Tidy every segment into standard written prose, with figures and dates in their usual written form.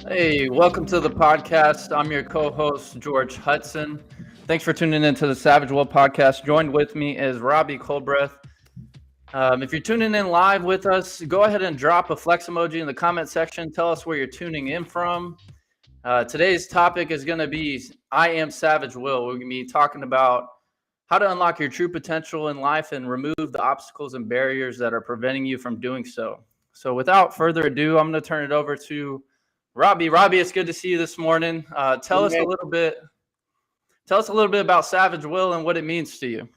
Hey, welcome to the podcast. I'm your co-host, George Hudson. Thanks for tuning into the Savage Will podcast. Joined with me is Robbie Colbreth. If you're tuning in live with us, go ahead and drop a flex emoji in the comment section. Tell us where you're tuning in from. Today's topic is going to be I Am Savage Will. We're going to be talking about how to unlock your true potential in life and remove the obstacles and barriers that are preventing you from doing so. So without further ado, I'm going to turn it over to Robbie. Robbie, it's good to see you this morning. Tell us a Man, little bit. Tell us a little bit about Savage Will and what it means to you.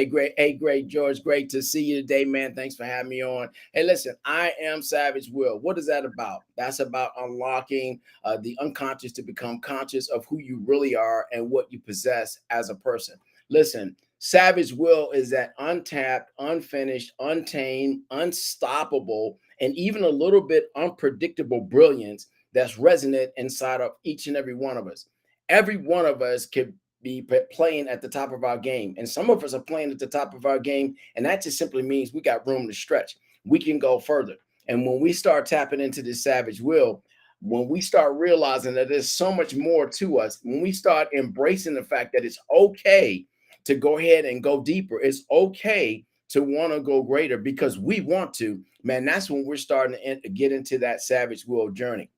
great, George. Great to see you today, man. Thanks for having me on. Hey, listen, I am Savage Will. What is that about? That's about unlocking the unconscious to become conscious of who you really are and what you possess as a person. Listen, Savage Will is that untapped, unfinished, untamed, unstoppable, and even a little bit unpredictable brilliance that's resonant inside of each and every one of us. Every one of us can be playing at the top of our game. And some of us are playing at the top of our game. And that just simply means we got room to stretch. We can go further. And when we start tapping into this savage will, when we start realizing that there's so much more to us, when we start embracing the fact that it's okay to go ahead and go deeper, it's okay to want to go greater because we want to, man, that's when we're starting to get into that savage will journey.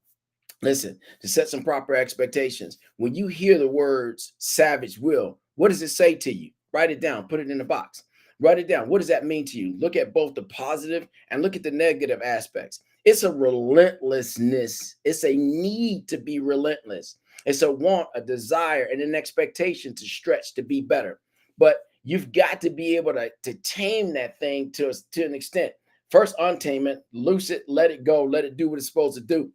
Listen, to set some proper expectations. When you hear the words savage will, what does it say to you? Write it down, put it in the box. Write it down. What does that mean to you? Look at both the positive and look at the negative aspects. It's a relentlessness, it's a need to be relentless. It's a want, a desire, and an expectation to stretch, to be better. But you've got to be able to tame that thing to an extent. First, untamement, loose it, let it go, let it do what it's supposed to do.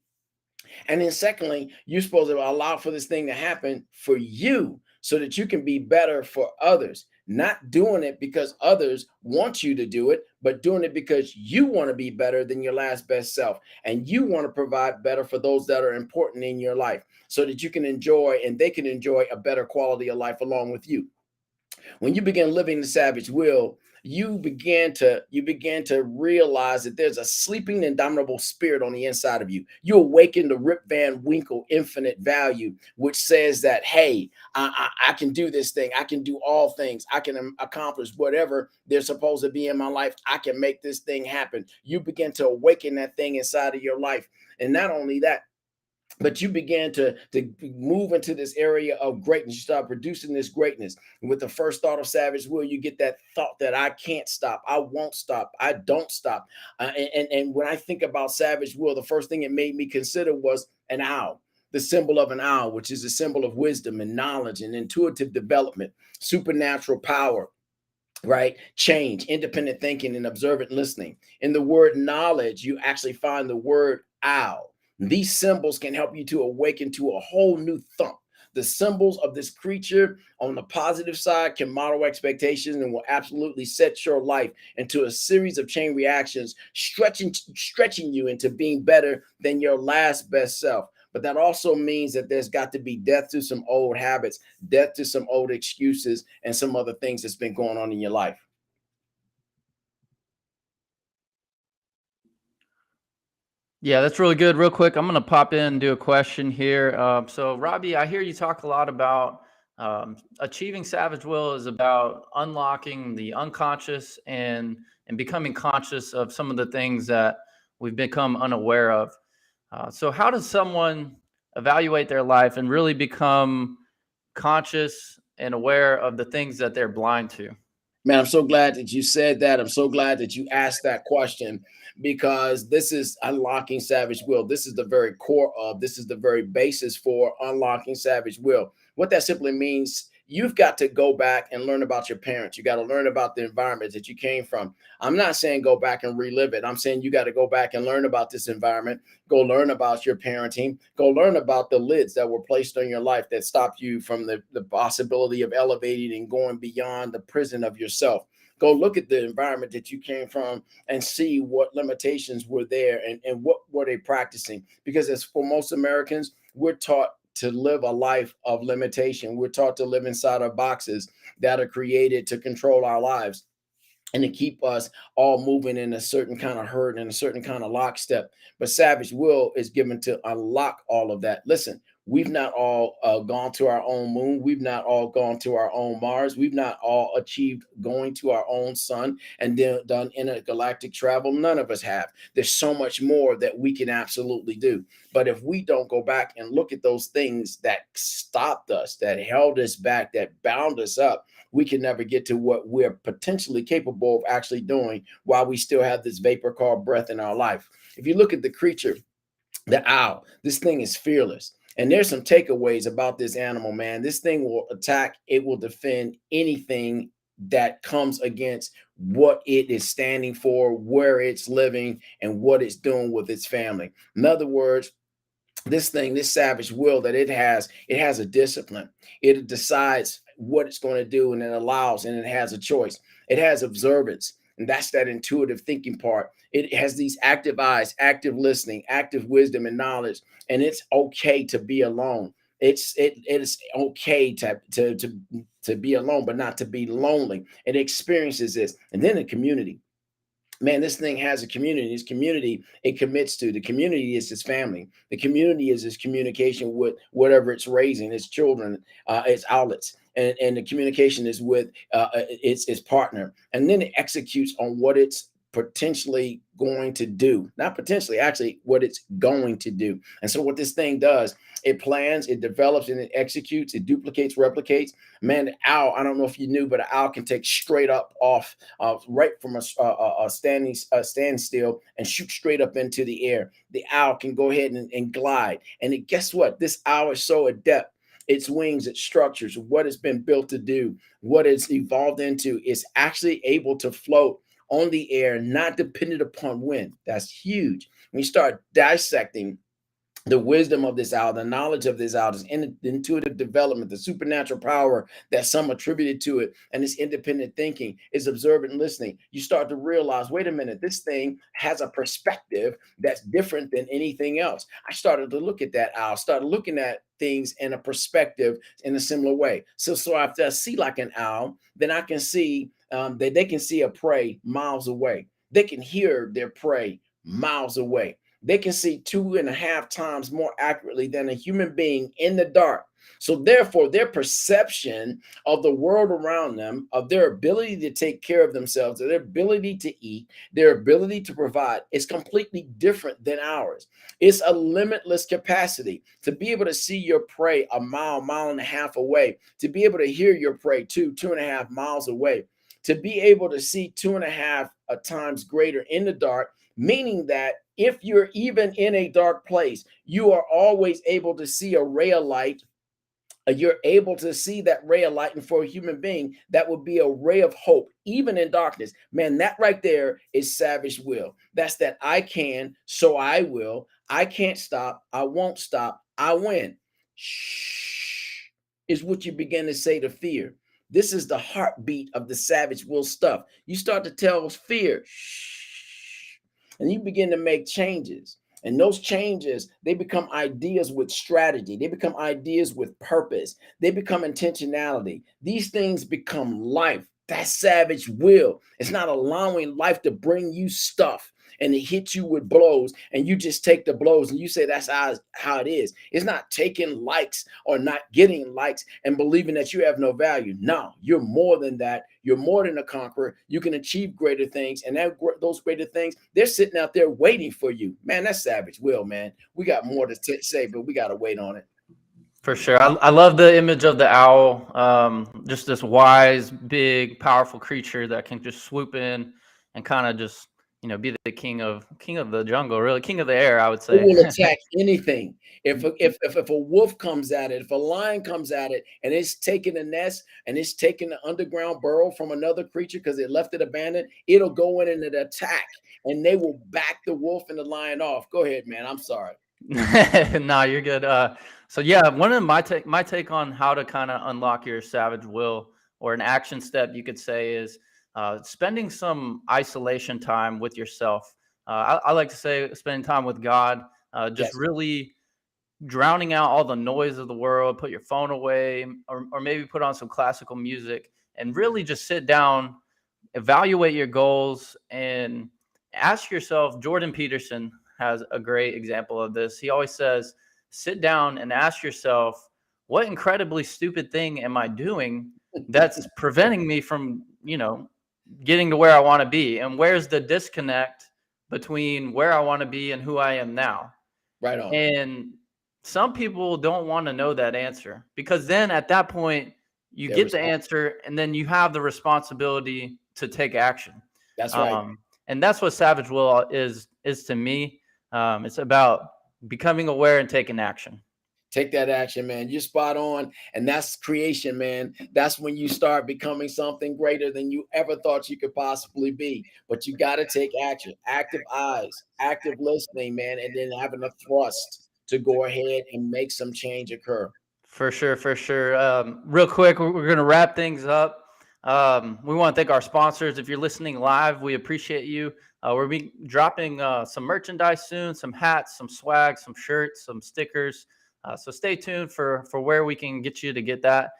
And then, secondly, you're supposed to allow for this thing to happen for you so that you can be better for others. Not doing it because others want you to do it, but doing it because you want to be better than your last best self. And you want to provide better for those that are important in your life so that you can enjoy and they can enjoy a better quality of life along with you. When you begin living the savage will, you begin to realize that there's a sleeping indomitable spirit on the inside of you. You awaken the Rip Van Winkle infinite value, which says that, hey, I can do this thing, I can do all things, I can accomplish whatever there's supposed to be in my life, I can make this thing happen. You begin to awaken that thing inside of your life. And not only that, but you began to move into this area of greatness. You start producing this greatness. And with the first thought of savage will, you get that thought that I can't stop, I won't stop, I don't stop. And when I think about savage will, the first thing it made me consider was an owl, the symbol of an owl, which is a symbol of wisdom and knowledge and intuitive development, supernatural power, right? Change, independent thinking, and observant listening. In the word knowledge, you actually find the word owl. These symbols can help you to awaken to a whole new thump. The symbols of this creature on the positive side can model expectations and will absolutely set your life into a series of chain reactions, stretching you into being better than your last best self. But that also means that there's got to be death to some old habits, death to some old excuses, and some other things that's been going on in your life. Yeah, that's really good. Real quick, I'm going to pop in and do a question here. So, Robbie, I hear you talk a lot about achieving Savage Will is about unlocking the unconscious and becoming conscious of some of the things that we've become unaware of. So, how does someone evaluate their life and really become conscious and aware of the things that they're blind to? Man, I'm so glad that you said that. I'm so glad that you asked that question because this is unlocking savage will. This is the very core of, this is the very basis for unlocking savage will. What that simply means, you've got to go back and learn about your parents. You got to learn about the environment that you came from. I'm not saying go back and relive it. I'm saying you got to go back and learn about this environment. Go learn about your parenting. Go learn about the lids that were placed on your life that stopped you from the possibility of elevating and going beyond the prison of yourself. Go look at the environment that you came from and see what limitations were there and what were they practicing. Because as for most Americans, we're taught to live a life of limitation. We're taught to live inside of boxes that are created to control our lives. and to keep us all moving in a certain kind of herd and a certain kind of lockstep. But savage will is given to unlock all of that. Listen, we've not all gone to our own moon. We've not all gone to our own Mars. We've not all achieved going to our own sun and then done intergalactic travel. None of us have. There's so much more that we can absolutely do. But if we don't go back and look at those things that stopped us, that held us back, that bound us up, we can never get to what we're potentially capable of actually doing while we still have this vapor called breath in our life. If you look at the creature, the owl, this thing is fearless. And there's some takeaways about this animal, man. This thing will attack, it will defend anything that comes against what it is standing for, where it's living, and what it's doing with its family. In other words, this thing, this savage will that it has a discipline. It decides what it's going to do, and it allows, and it has a choice. It has observance, and that's that intuitive thinking part. It has these active eyes, active listening, active wisdom and knowledge, and it's okay to be alone. It is okay to be alone, but not to be lonely. It experiences this, and then the community. Man, this thing has a community. This community it commits to. The community is its family. The community is its communication with whatever it's raising, its children, its outlets, and the communication is with its partner. And then it executes on what it's potentially going to do. Not potentially, actually, what it's going to do. And so, what this thing does, it plans, it develops, and it executes. It duplicates, replicates. Man, the owl, I don't know if you knew, but an owl can take straight up off right from a standstill and shoot straight up into the air. The owl can go ahead and glide. And guess what? This owl is so adept. Its wings, its structures, what it's been built to do, what it's evolved into, is actually able to float on the air, not dependent upon wind. That's huge. When you start dissecting the wisdom of this owl, the knowledge of this owl, this intuitive development, the supernatural power that some attributed to it, and this independent thinking, is observant and listening. You start to realize, wait a minute, this thing has a perspective that's different than anything else. I started to look at that owl, started looking at things in a perspective in a similar way. So if I see like an owl, then I can see that they can see a prey miles away. They can hear their prey miles away. They can see 2.5 times more accurately than a human being in the dark. So therefore, their perception of the world around them, of their ability to take care of themselves, of their ability to eat, their ability to provide, is completely different than ours. It's a limitless capacity to be able to see your prey a mile, mile and a half away, to be able to hear your prey 2.5 miles away, to be able to see 2.5 times greater in the dark, meaning that if you're even in a dark place, you are always able to see a ray of light. You're able to see that ray of light, and for a human being, that would be a ray of hope, even in darkness. Man, that right there is savage will. That's that I can, so I will. I can't stop. I won't stop. I win. Shh is what you begin to say to fear. This is the heartbeat of the savage will stuff. You start to tell fear, shh, and you begin to make changes. And those changes, they become ideas with strategy. They become ideas with purpose. They become intentionality. These things become life. That's savage will. It's not allowing life to bring you stuff and it hits you with blows, and you just take the blows and you say that's how it is. It's not taking likes or not getting likes and believing that you have no value. No, you're more than that. You're more than a conqueror. You can achieve greater things, and those greater things, they're sitting out there waiting for you. Man, that's savage will, man. We got more to say, but we got to wait on it. For sure. I love the image of the owl. Just this wise, big, powerful creature that can just swoop in and kind of just, be the king of the jungle, really king of the air, I would It say. will attack anything. If a wolf comes at it, if a lion comes at it, and it's taking a nest and it's taking the underground burrow from another creature because it left it abandoned, it'll go in and it attack, and they will back the wolf and the lion off. Go ahead, man. I'm sorry. No, you're good. So yeah, one of my take on how to kind of unlock your savage will, or an action step you could say, is spending some isolation time with yourself. I like to say spending time with God, just Yes. really drowning out all the noise of the world. Put your phone away, or maybe put on some classical music and really just sit down evaluate your goals and ask yourself. Jordan Peterson has a great example of this. He always says, sit down and ask yourself, what incredibly stupid thing am I doing that's preventing me from, getting to where I want to be? And where's the disconnect between where I want to be and who I am now? Right on. And some people don't want to know that answer, because then at that point you get the answer and then you have the responsibility to take action. That's right. And that's what Savage Will is to me. It's about becoming aware and taking action. Take that action, man. You're spot on. And that's creation, man. That's when you start becoming something greater than you ever thought you could possibly be. But you got to take action, active eyes, active listening, man, and then having a thrust to go ahead and make some change occur. For sure, for sure. Real quick, we're going to wrap things up. We want to thank our sponsors. If you're listening live, we appreciate you. We'll be dropping some merchandise soon, some hats, some swag, some shirts, some stickers. So stay tuned for where we can get you to get that.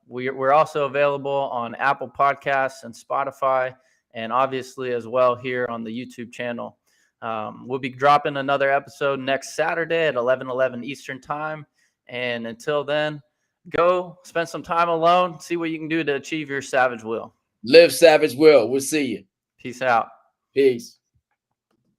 We're also available on Apple Podcasts and Spotify, and obviously as well here on the YouTube channel. We'll be dropping another episode next Saturday at 11:11 Eastern Time. And until then, go spend some time alone. See what you can do to achieve your Savage Will. Live Savage Will. We'll see you. Peace out. Peace.